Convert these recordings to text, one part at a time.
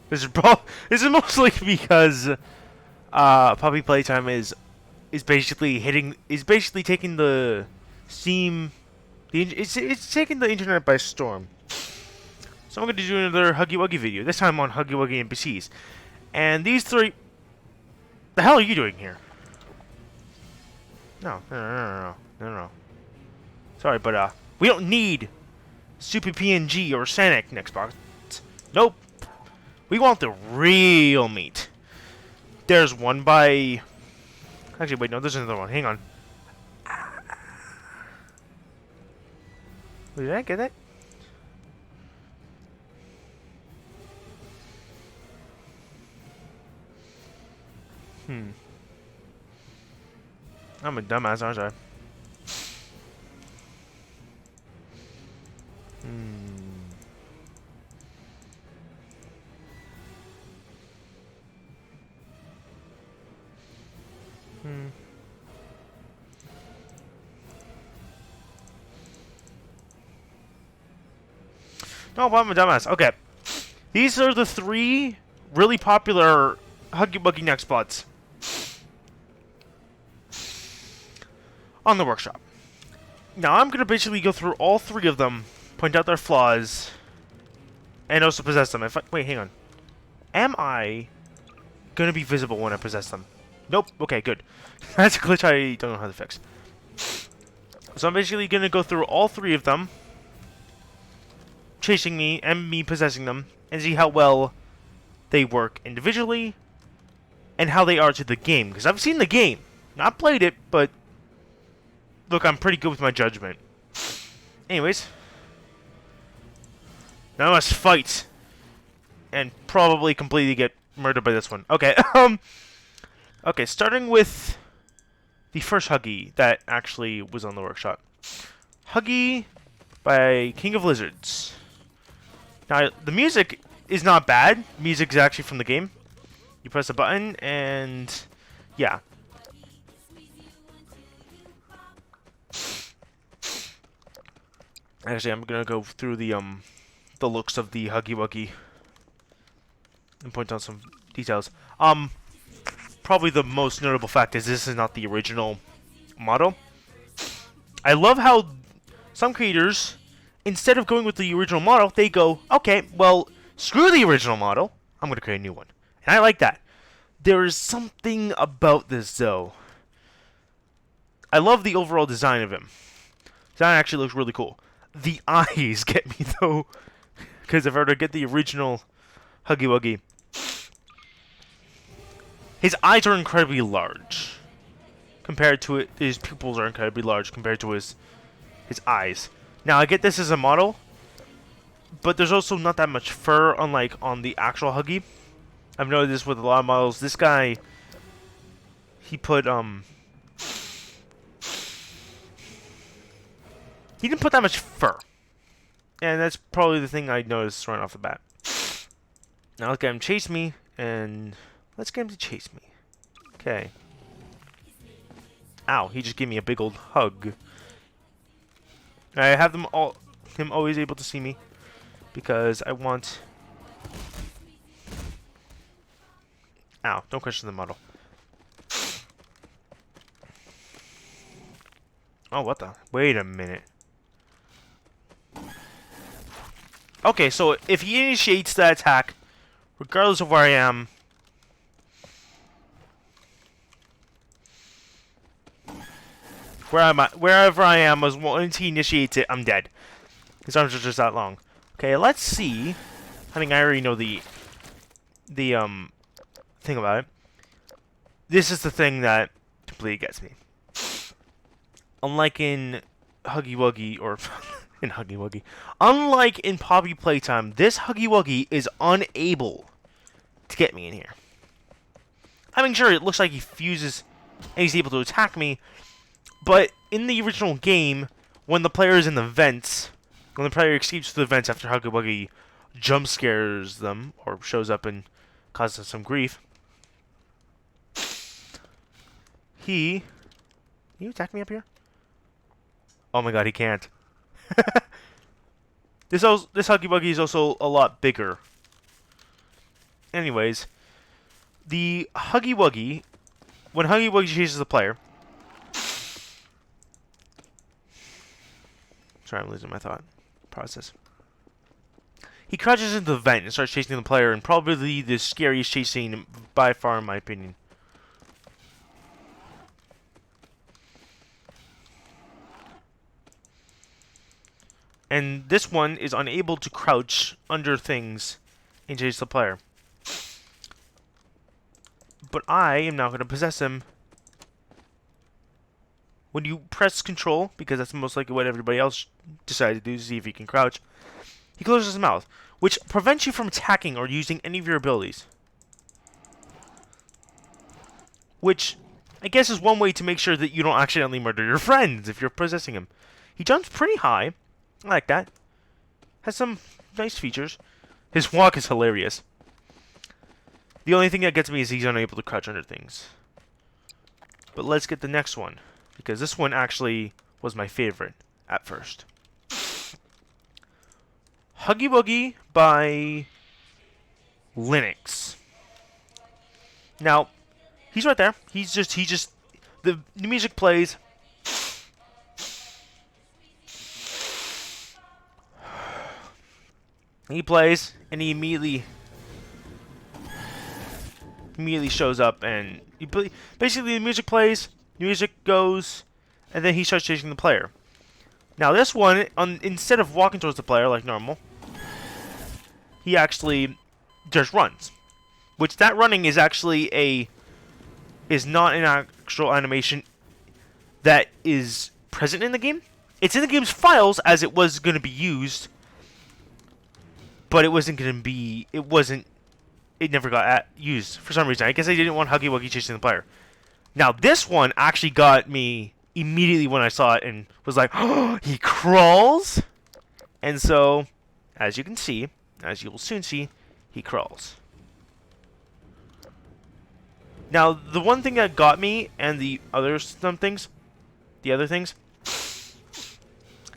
This is mostly because puppy playtime is basically taking the Steam it's taking the internet by storm. So I'm going to do another Huggy Wuggy video. This time on Huggy Wuggy NPCs. And these three, the hell are you doing here? No. Sorry, but we don't need Super PNG or Sanic next box. Nope. We want the real meat. There's one by. Actually, wait, no, there's another one. Hang on. Did I get that? I'm a dumbass, aren't I? No, I'm a dumbass. Okay. These are the three really popular Huggy Wuggy neck spots on the workshop. Now I'm going to basically go through all three of them, point out their flaws, and also possess them. Wait, hang on. Am I going to be visible when I possess them? Nope. Okay, good. That's a glitch I don't know how to fix. So I'm basically going to go through all three of them, chasing me and me possessing them, and see how well they work individually and how they are to the game. Because I've seen the game, not played it, but look, I'm pretty good with my judgment. Anyways, now I must fight and probably completely get murdered by this one. Okay, okay, starting with the first Huggy that actually was on the workshop. Huggy by King of Lizards. Now, the music is not bad. Music is actually from the game. You press a button, and yeah. Actually, I'm gonna go through the looks of the Huggy Wuggy and point out some details. Probably the most notable fact is this is not the original model. I love how some creators, instead of going with the original model, they go, okay, well, screw the original model, I'm going to create a new one. And I like that. There is something about this, though. I love the overall design of him. Design actually looks really cool. The eyes get me, though, because if I were to get the original Huggy Wuggy, his eyes are incredibly large. Compared to it, his pupils are incredibly large compared to his eyes. Now, I get this as a model, but there's also not that much fur, unlike on the actual Huggy. I've noticed this with a lot of models. This guy, he put, he didn't put that much fur. And that's probably the thing I noticed right off the bat. Now, let's get him to chase me, and let's get him to chase me. Okay. Ow, he just gave me a big old hug. I have him always able to see me because I want. Ow, don't question the model. Oh, what the? Wait a minute. Okay, so if he initiates that attack, regardless of where I am, wherever I am, as once he initiates it, I'm dead. His arms are just that long. Okay, let's see. I think I already know the thing about it. This is the thing that completely gets me. Unlike in Huggy Wuggy, or in Huggy Wuggy, unlike in Poppy Playtime, this Huggy Wuggy is unable to get me in here. I mean, sure, it looks like he fuses and he's able to attack me, but in the original game, when the player is in the vents, when the player escapes through the vents after Huggy Wuggy jump scares them, or shows up and causes some grief, can you attack me up here? Oh my god, he can't. This Huggy Wuggy is also a lot bigger. anyways, the Huggy Wuggy, when Huggy Wuggy chases the player... Sorry, I'm losing my thought process. He crouches into the vent and starts chasing the player, and probably the scariest chase scene by far, in my opinion. And this one is unable to crouch under things and chase the player. But I am now going to possess him. When you press control, because that's most likely what everybody else decided to do to see if he can crouch, he closes his mouth, which prevents you from attacking or using any of your abilities. Which, I guess, is one way to make sure that you don't accidentally murder your friends if you're possessing him. He jumps pretty high. I like that. Has some nice features. His walk is hilarious. The only thing that gets me is he's unable to crouch under things. But let's get the next one, because this one actually was my favorite at first. Huggy Wuggy by Linux. Now, he's right there. The music plays. He plays, and he immediately shows up, and basically the music plays, music goes, and then he starts chasing the player. Now this one, instead of walking towards the player like normal, he actually just runs. Which that running is actually is not an actual animation that is present in the game. It's in the game's files as it was going to be used, but it wasn't going to be. It never got used for some reason. I guess I didn't want Huggy Wuggy chasing the player. Now this one actually got me immediately when I saw it and was like, oh, he crawls? And so, as you can see, as you will soon see, he crawls. Now, the one thing that got me, and the other things,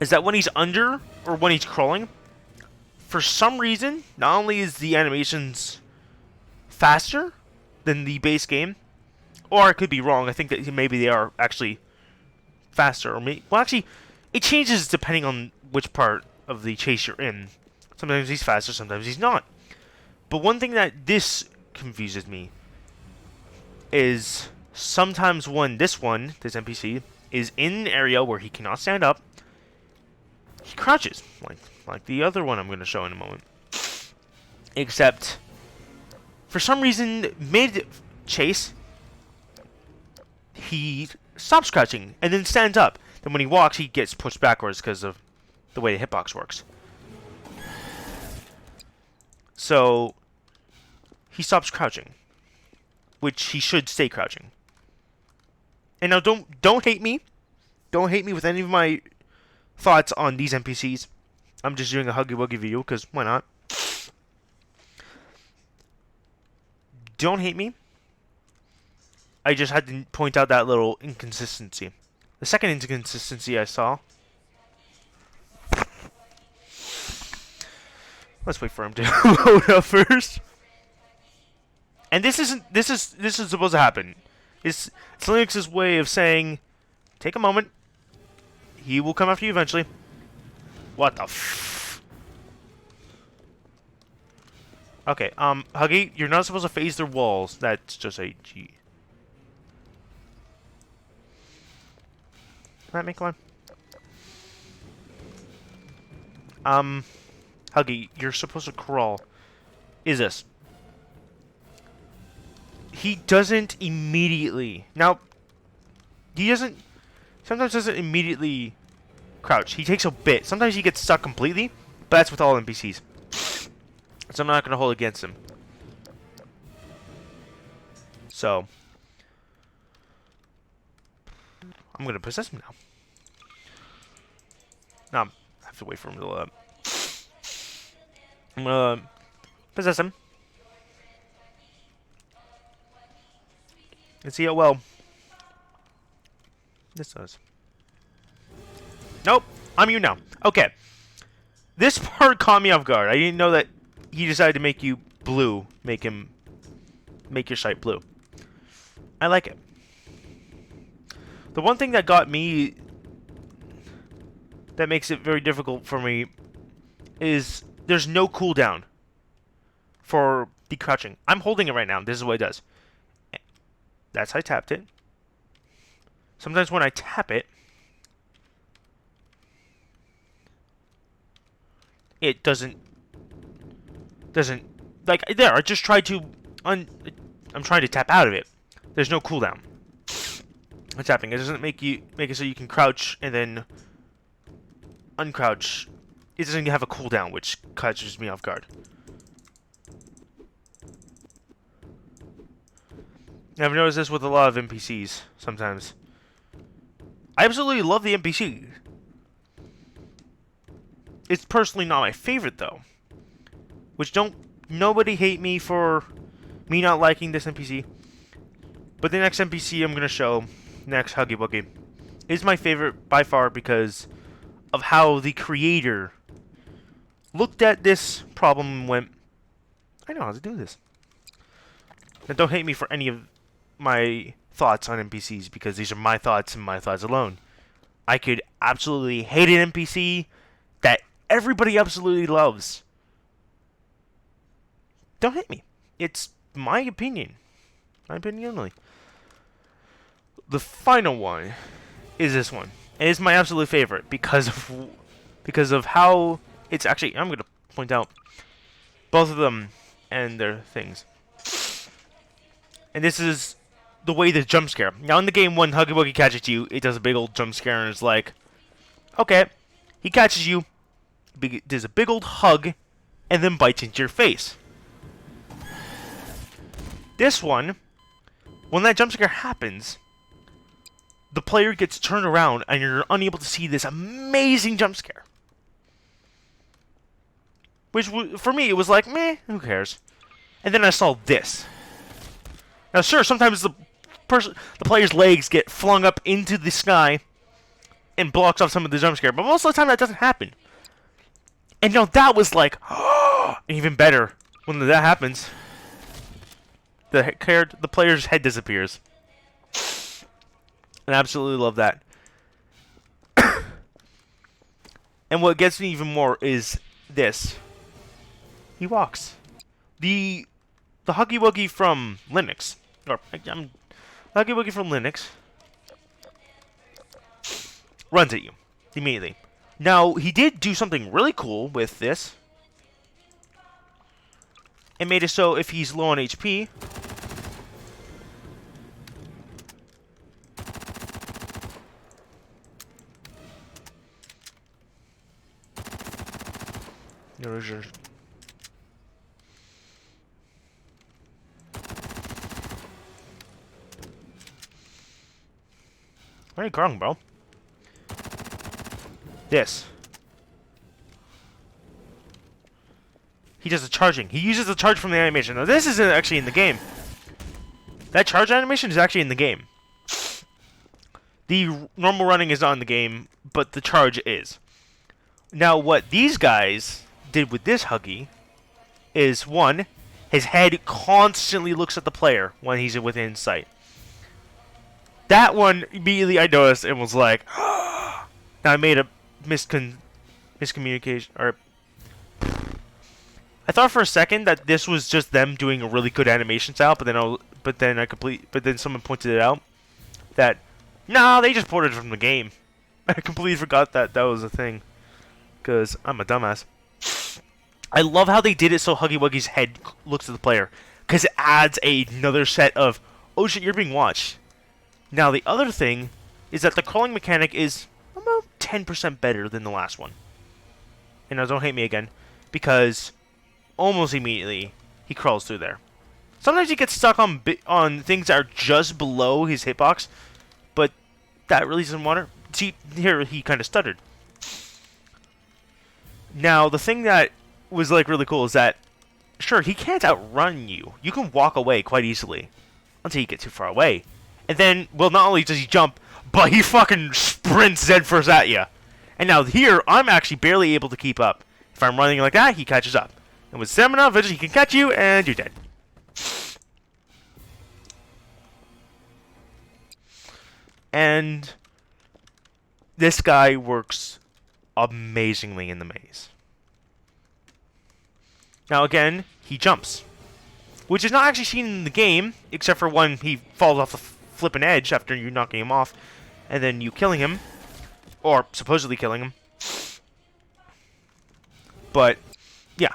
is that when he's under, or when he's crawling, for some reason, not only is the animations faster than the base game, or I could be wrong, I think that maybe they are actually faster, or well, actually, it changes depending on which part of the chase you're in. Sometimes he's faster, sometimes he's not. But one thing that this confuses me is sometimes when this NPC, is in an area where he cannot stand up, he crouches, like the other one I'm going to show in a moment. Except, for some reason, mid-chase, he stops crouching and then stands up. Then when he walks, he gets pushed backwards because of the way the hitbox works. So, he stops crouching, which he should stay crouching. And now, don't hate me. Don't hate me with any of my thoughts on these NPCs. I'm just doing a Huggy Wuggy video, because why not? Don't hate me. I just had to point out that little inconsistency. The second inconsistency I saw... Let's wait for him to load up first. And this is supposed to happen. It's Linux's way of saying, take a moment. He will come after you eventually. What the f... Okay, Huggy, you're not supposed to phase their walls. That's just a G. Let me come on. Huggy, you're supposed to crawl. Is this? He doesn't immediately. Now, he doesn't. Sometimes doesn't immediately crouch. He takes a bit. Sometimes he gets stuck completely, but that's with all NPCs. So I'm not going to hold against him. So, I'm going to possess him now. Now, I have to wait for him to load up. I'm going to possess him. Let's see how well this does. Nope, I'm you now. Okay. This part caught me off guard. I didn't know that he decided to make you blue make your sight blue. I like it. The one thing that got me, that makes it very difficult for me, is there's no cooldown for the crouching. I'm holding it right now. This is what it does. That's how I tapped it. Sometimes when I tap it, it doesn't like there. I just tried to I'm trying to tap out of it. There's no cooldown. It's tapping. It doesn't make it so you can crouch and then uncrouch. It doesn't have a cooldown, which catches me off guard. I've noticed this with a lot of NPCs sometimes. I absolutely love the NPC. It's personally not my favorite though. Which nobody hate me for me not liking this NPC. But the next NPC I'm gonna show, next Huggy Wuggy, is my favorite by far because of how the creator looked at this problem and went, I know how to do this. And don't hate me for any of my thoughts on NPCs because these are my thoughts and my thoughts alone. I could absolutely hate an NPC that everybody absolutely loves. Don't hate me. It's my opinion. My opinion only. The final one is this one. It is my absolute favorite because of how it's actually. I'm gonna point out both of them and their things. And this is the way the jump scare. Now in the game, when Huggy Wuggy catches you, it does a big old jump scare and it's like, okay, he catches you, does a big old hug, and then bites into your face. This one, when that jump scare happens, the player gets turned around and you're unable to see this amazing jump scare. Which, for me, it was like, meh, who cares? And then I saw this. Now, sure, sometimes the player's legs get flung up into the sky and blocks off some of the jump scare, but most of the time that doesn't happen. And, that was like, even better when that happens. The player's head disappears. And I absolutely love that. And what gets me even more is this. He walks. The Huggy Wuggy from Linux, or Huggy Wuggy from Linux, runs at you immediately. Now he did do something really cool with this. It made it so if he's low on HP, there's your. Where are you going, bro? This. He does the charging. He uses the charge from the animation. Now, this isn't actually in the game. That charge animation is actually in the game. The normal running is not in the game, but the charge is. Now, what these guys did with this Huggy is, one, his head constantly looks at the player when he's within sight. That one, immediately I noticed and was like, now I made a miscommunication, or I thought for a second that this was just them doing a really good animation style, but then someone pointed it out that, nah, they just ported it from the game. I completely forgot that was a thing, because I'm a dumbass. I love how they did it so Huggy Wuggy's head looks at the player, because it adds another set of, oh shit, you're being watched. Now, the other thing is that the crawling mechanic is about 10% better than the last one. And now, don't hate me again, because almost immediately he crawls through there. Sometimes he gets stuck on things that are just below his hitbox, but that really doesn't matter. See, here he kind of stuttered. Now, the thing that was like really cool is that, sure, he can't outrun you. You can walk away quite easily until you get too far away. And then, well, not only does he jump, but he fucking sprints dead first at you. And now here, I'm actually barely able to keep up. If I'm running like that, he catches up. And with stamina, eventually he can catch you, and you're dead. And this guy works amazingly in the maze. Now again, he jumps, which is not actually seen in the game, except for when he falls off the flippin' edge after you knocking him off, and then you killing him, or supposedly killing him. But yeah,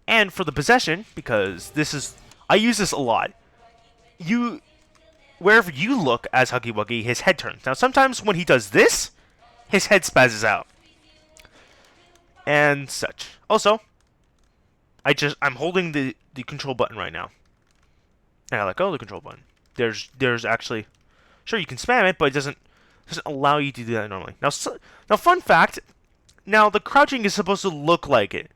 and for the possession, because this is, I use this a lot. Wherever you look as Huggy Wuggy, his head turns. Now sometimes when he does this, his head spazzes out, and such. Also, I'm holding the control button right now. And I let go of the control button. There's actually, sure you can spam it, but it doesn't allow you to do that normally. Now fun fact. Now the crouching is supposed to look like it,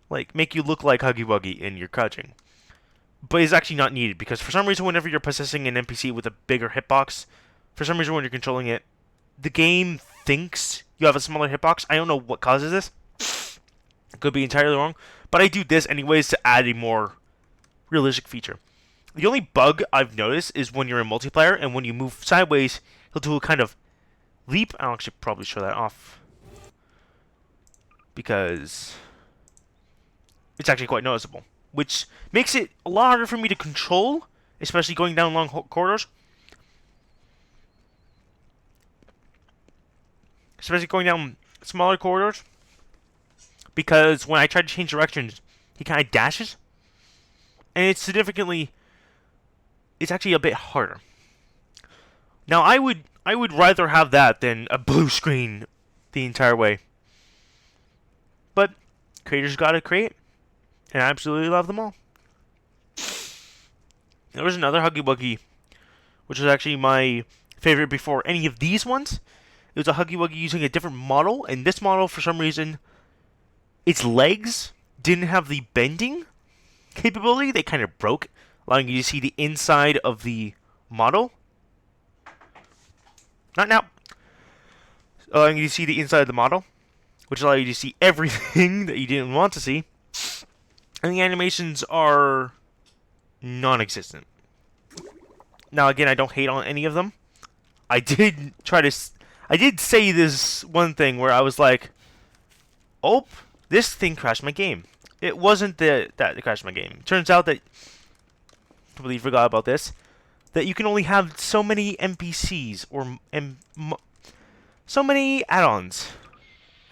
like make you look like Huggy Wuggy in your crouching, but it's actually not needed because for some reason whenever you're possessing an NPC with a bigger hitbox, for some reason when you're controlling it, the game thinks you have a smaller hitbox. I don't know what causes this. It could be entirely wrong, but I do this anyways to add a more realistic feature. The only bug I've noticed is when you're in multiplayer and when you move sideways, he'll do a kind of leap. I'll actually probably show that off because it's actually quite noticeable, which makes it a lot harder for me to control, especially going down long corridors. Especially going down smaller corridors, because when I try to change directions, he kind of dashes, and it's actually a bit harder. Now, I would rather have that than a blue screen the entire way. But creators gotta create, and I absolutely love them all. There was another Huggy Wuggy, which was actually my favorite before any of these ones. It was a Huggy Wuggy using a different model, and this model, for some reason, its legs didn't have the bending capability. They kind of broke, allowing you to see the inside of the model. Not now. Allowing you to see the inside of the model, which allows you to see everything that you didn't want to see. And the animations are non-existent. Now, again, I don't hate on any of them. I did say this one thing where I was like, "Oh, this thing crashed my game." It wasn't that it crashed my game. Turns out that I completely forgot about this. That you can only have so many NPCs or so many add-ons,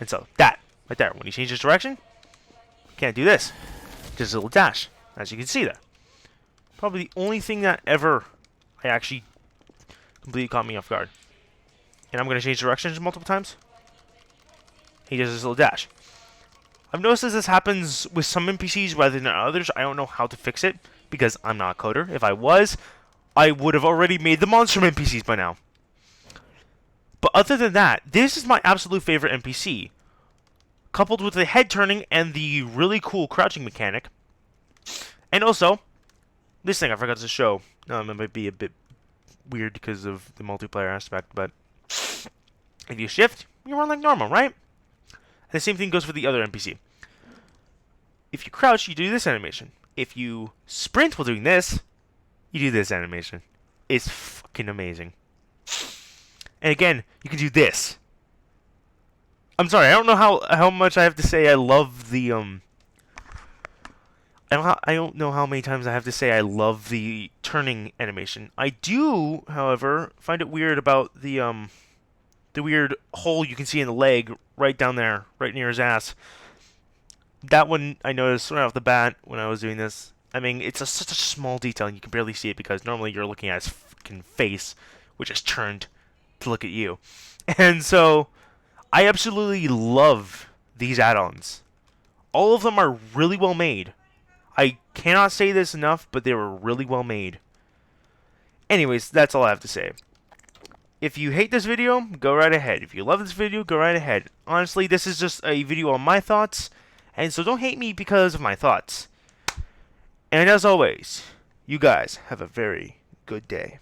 and so that right there, when you change this direction, you can't do this. Just a little dash, as you can see there. Probably the only thing that ever I actually completely caught me off guard. And I'm going to change directions multiple times. He does this little dash. I've noticed that this happens with some NPCs rather than others. I don't know how to fix it because I'm not a coder. If I was, I would have already made the monster NPCs by now. But other than that, this is my absolute favorite NPC. Coupled with the head turning and the really cool crouching mechanic. And also, this thing I forgot to show. It might be a bit weird because of the multiplayer aspect, but if you shift, you run like normal, right? And the same thing goes for the other NPC. If you crouch, you do this animation. If you sprint while doing this, you do this animation. It's fucking amazing. And again, you can do this. I'm sorry, I don't know how much I have to say I love the I don't know how many times I have to say I love the turning animation. I do, however, find it weird about the weird hole you can see in the leg right down there, right near his ass. That one I noticed right off the bat when I was doing this. I mean, it's such a small detail and you can barely see it because normally you're looking at his fucking face, which is turned to look at you. And so, I absolutely love these add-ons. All of them are really well made. I cannot say this enough, but they were really well made. Anyways, that's all I have to say. If you hate this video, go right ahead. If you love this video, go right ahead. Honestly, this is just a video on my thoughts, and so don't hate me because of my thoughts. And as always, you guys have a very good day.